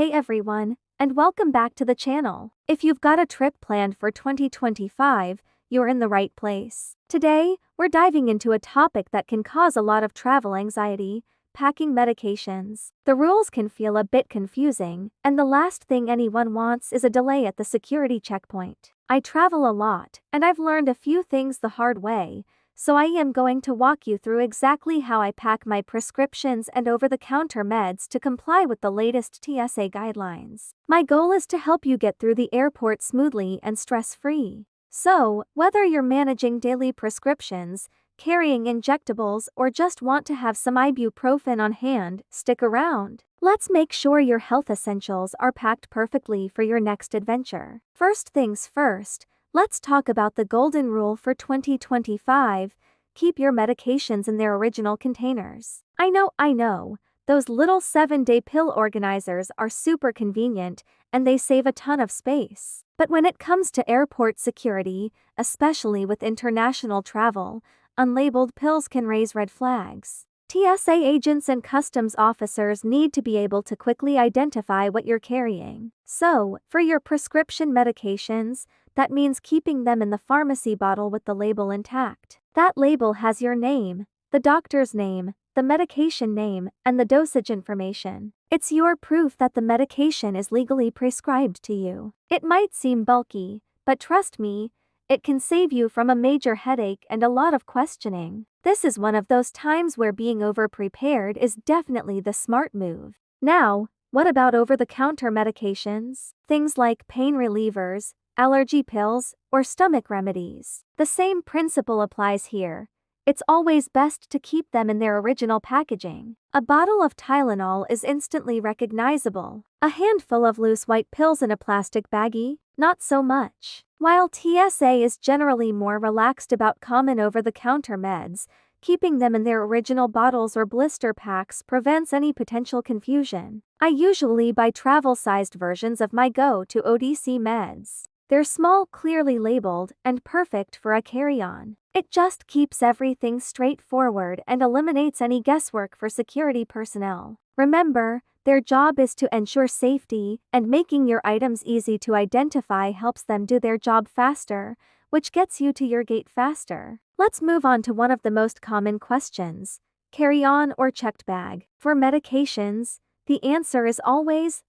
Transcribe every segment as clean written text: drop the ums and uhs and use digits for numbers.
Hey everyone, and welcome back to the channel. If you've got a trip planned for 2025, you're in the right place. Today, we're diving into a topic that can cause a lot of travel anxiety: packing medications. The rules can feel a bit confusing, and the last thing anyone wants is a delay at the security checkpoint. I travel a lot, and I've learned a few things the hard way, so I am going to walk you through exactly how I pack my prescriptions and over-the-counter meds to comply with the latest TSA guidelines. My goal is to help you get through the airport smoothly and stress-free. So, whether you're managing daily prescriptions, carrying injectables, or just want to have some ibuprofen on hand, stick around. Let's make sure your health essentials are packed perfectly for your next adventure. First things first, let's talk about the golden rule for 2025: keep your medications in their original containers. I know, those little 7-day pill organizers are super convenient and they save a ton of space. But when it comes to airport security, especially with international travel, unlabeled pills can raise red flags. TSA agents and customs officers need to be able to quickly identify what you're carrying. So, for your prescription medications, that means keeping them in the pharmacy bottle with the label intact. That label has your name, the doctor's name, the medication name, and the dosage information. It's your proof that the medication is legally prescribed to you. It might seem bulky, but trust me, it can save you from a major headache and a lot of questioning. This is one of those times where being over-prepared is definitely the smart move. Now, what about over-the-counter medications? Things like pain relievers, allergy pills, or stomach remedies. The same principle applies here. It's always best to keep them in their original packaging. A bottle of Tylenol is instantly recognizable. A handful of loose white pills in a plastic baggie? Not so much. While TSA is generally more relaxed about common over-the-counter meds, keeping them in their original bottles or blister packs prevents any potential confusion. I usually buy travel-sized versions of my go-to OTC meds. They're small, clearly labeled, and perfect for a carry-on. It just keeps everything straightforward and eliminates any guesswork for security personnel. Remember, their job is to ensure safety, and making your items easy to identify helps them do their job faster, which gets you to your gate faster. Let's move on to one of the most common questions: carry-on or checked bag? For medications, the answer is always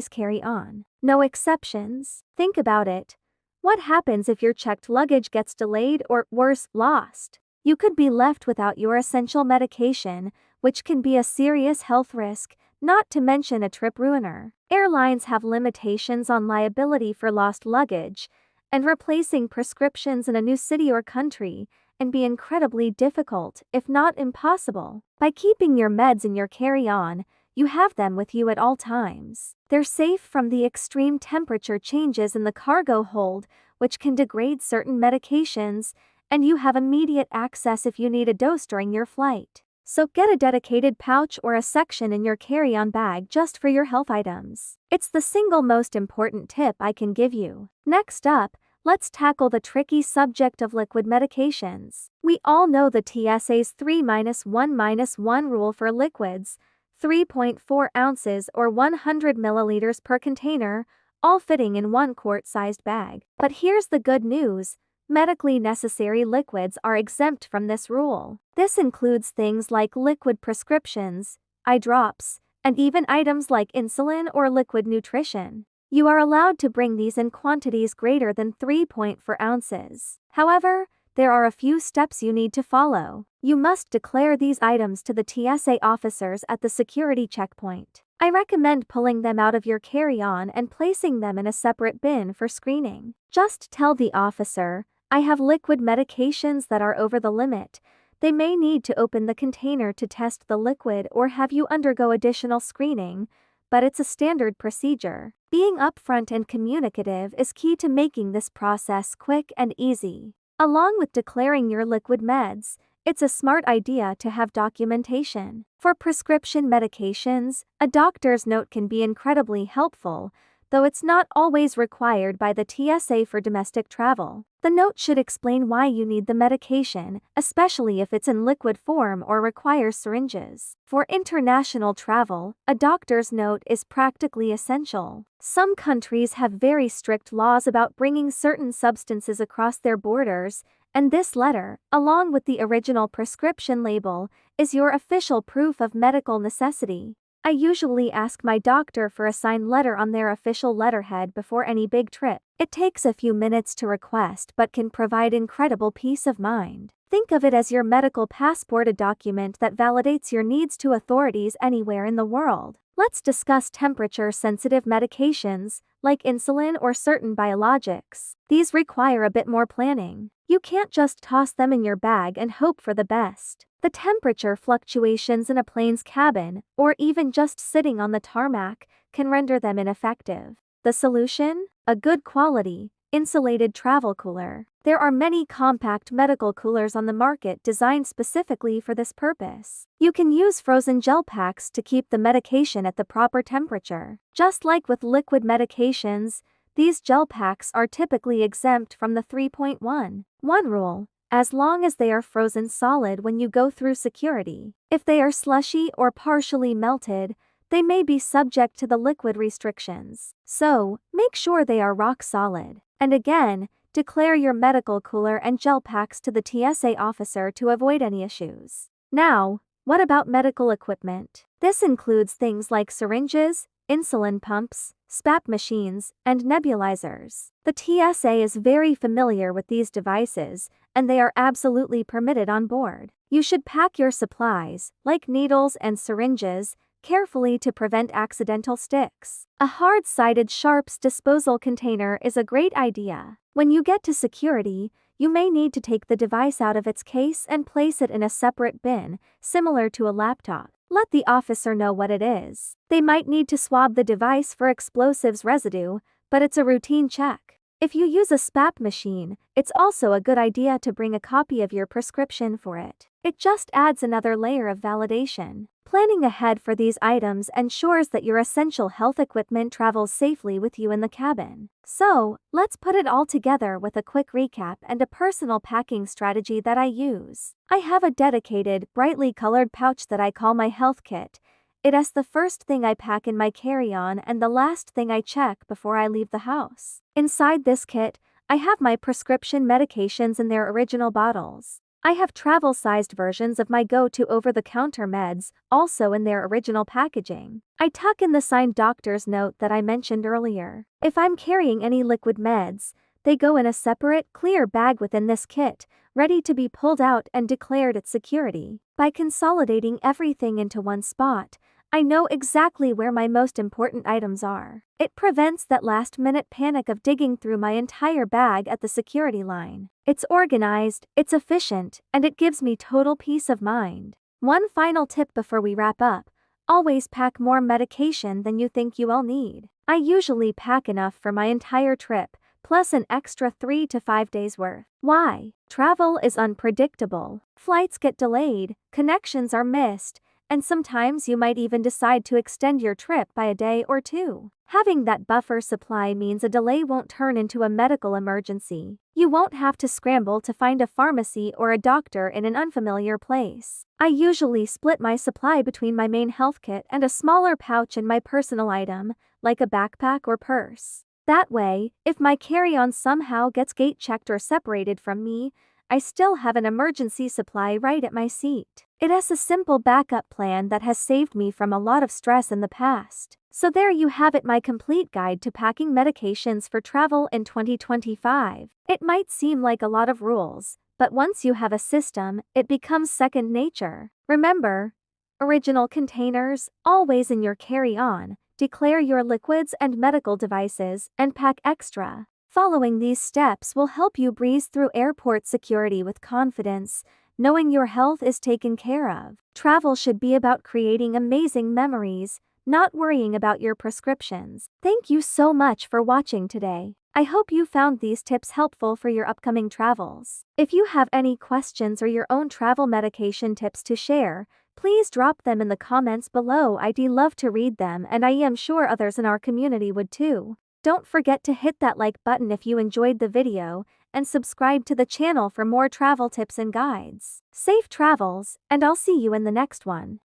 carry on. No exceptions. Think about it. What happens if your checked luggage gets delayed or, worse, lost? You could be left without your essential medication, which can be a serious health risk, not to mention a trip ruiner. Airlines have limitations on liability for lost luggage, and replacing prescriptions in a new city or country can be incredibly difficult, if not impossible. By keeping your meds in your carry-on, you have them with you at all times. They're safe from the extreme temperature changes in the cargo hold, which can degrade certain medications, and you have immediate access if you need a dose during your flight. So get a dedicated pouch or a section in your carry-on bag just for your health items. It's the single most important tip I can give you. Next up, let's tackle the tricky subject of liquid medications. We all know the TSA's 3-1-1 rule for liquids: 3.4 ounces or 100 milliliters per container, all fitting in one quart-sized bag. But here's the good news: medically necessary liquids are exempt from this rule. This includes things like liquid prescriptions, eye drops, and even items like insulin or liquid nutrition. You are allowed to bring these in quantities greater than 3.4 ounces. However, there are a few steps you need to follow. You must declare these items to the TSA officers at the security checkpoint. I recommend pulling them out of your carry-on and placing them in a separate bin for screening. Just tell the officer, "I have liquid medications that are over the limit." They may need to open the container to test the liquid or have you undergo additional screening, but it's a standard procedure. Being upfront and communicative is key to making this process quick and easy. Along with declaring your liquid meds, it's a smart idea to have documentation. For prescription medications, a doctor's note can be incredibly helpful, though it's not always required by the TSA for domestic travel. The note should explain why you need the medication, especially if it's in liquid form or requires syringes. For international travel, a doctor's note is practically essential. Some countries have very strict laws about bringing certain substances across their borders, and this letter, along with the original prescription label, is your official proof of medical necessity. I usually ask my doctor for a signed letter on their official letterhead before any big trip. It takes a few minutes to request but can provide incredible peace of mind. Think of it as your medical passport, a document that validates your needs to authorities anywhere in the world. Let's discuss temperature-sensitive medications, like insulin or certain biologics. These require a bit more planning. You can't just toss them in your bag and hope for the best. The temperature fluctuations in a plane's cabin, or even just sitting on the tarmac, can render them ineffective. The solution? A good quality, insulated travel cooler. There are many compact medical coolers on the market designed specifically for this purpose. You can use frozen gel packs to keep the medication at the proper temperature. Just like with liquid medications, these gel packs are typically exempt from the 3.11 rule, as long as they are frozen solid when you go through security. If they are slushy or partially melted, they may be subject to the liquid restrictions. So, make sure they are rock solid. And again, declare your medical cooler and gel packs to the TSA officer to avoid any issues. Now, what about medical equipment? This includes things like syringes, insulin pumps, SPAP machines, and nebulizers. The TSA is very familiar with these devices, and they are absolutely permitted on board. You should pack your supplies, like needles and syringes, carefully to prevent accidental sticks. A hard-sided sharps disposal container is a great idea. When you get to security, you may need to take the device out of its case and place it in a separate bin, similar to a laptop. Let the officer know what it is. They might need to swab the device for explosives residue, but it's a routine check. If you use a SPAP machine, it's also a good idea to bring a copy of your prescription for it. It just adds another layer of validation. Planning ahead for these items ensures that your essential health equipment travels safely with you in the cabin. So, let's put it all together with a quick recap and a personal packing strategy that I use. I have a dedicated, brightly colored pouch that I call my health kit. It is the first thing I pack in my carry-on and the last thing I check before I leave the house. Inside this kit, I have my prescription medications in their original bottles. I have travel-sized versions of my go-to over-the-counter meds, also in their original packaging. I tuck in the signed doctor's note that I mentioned earlier. If I'm carrying any liquid meds, they go in a separate, clear bag within this kit, ready to be pulled out and declared at security. By consolidating everything into one spot, I know exactly where my most important items are. It prevents that last-minute panic of digging through my entire bag at the security line. It's organized, it's efficient, and it gives me total peace of mind. One final tip before we wrap up: always pack more medication than you think you will need. I usually pack enough for my entire trip, plus an extra 3 to 5 days worth. Why? Travel is unpredictable. Flights get delayed, connections are missed, and sometimes you might even decide to extend your trip by a day or two. Having that buffer supply means a delay won't turn into a medical emergency. You won't have to scramble to find a pharmacy or a doctor in an unfamiliar place. I usually split my supply between my main health kit and a smaller pouch and my personal item, like a backpack or purse. That way, if my carry-on somehow gets gate-checked or separated from me, I still have an emergency supply right at my seat. It is a simple backup plan that has saved me from a lot of stress in the past. So there you have it, my complete guide to packing medications for travel in 2025. It might seem like a lot of rules, but once you have a system, it becomes second nature. Remember, original containers, always in your carry-on, declare your liquids and medical devices, and pack extra. Following these steps will help you breeze through airport security with confidence, knowing your health is taken care of. Travel should be about creating amazing memories, not worrying about your prescriptions. Thank you so much for watching today. I hope you found these tips helpful for your upcoming travels. If you have any questions or your own travel medication tips to share, Please drop them in the comments below. I'd love to read them, and I am sure others in our community would too. Don't forget to hit that like button if you enjoyed the video, and subscribe to the channel for more travel tips and guides. Safe travels, and I'll see you in the next one.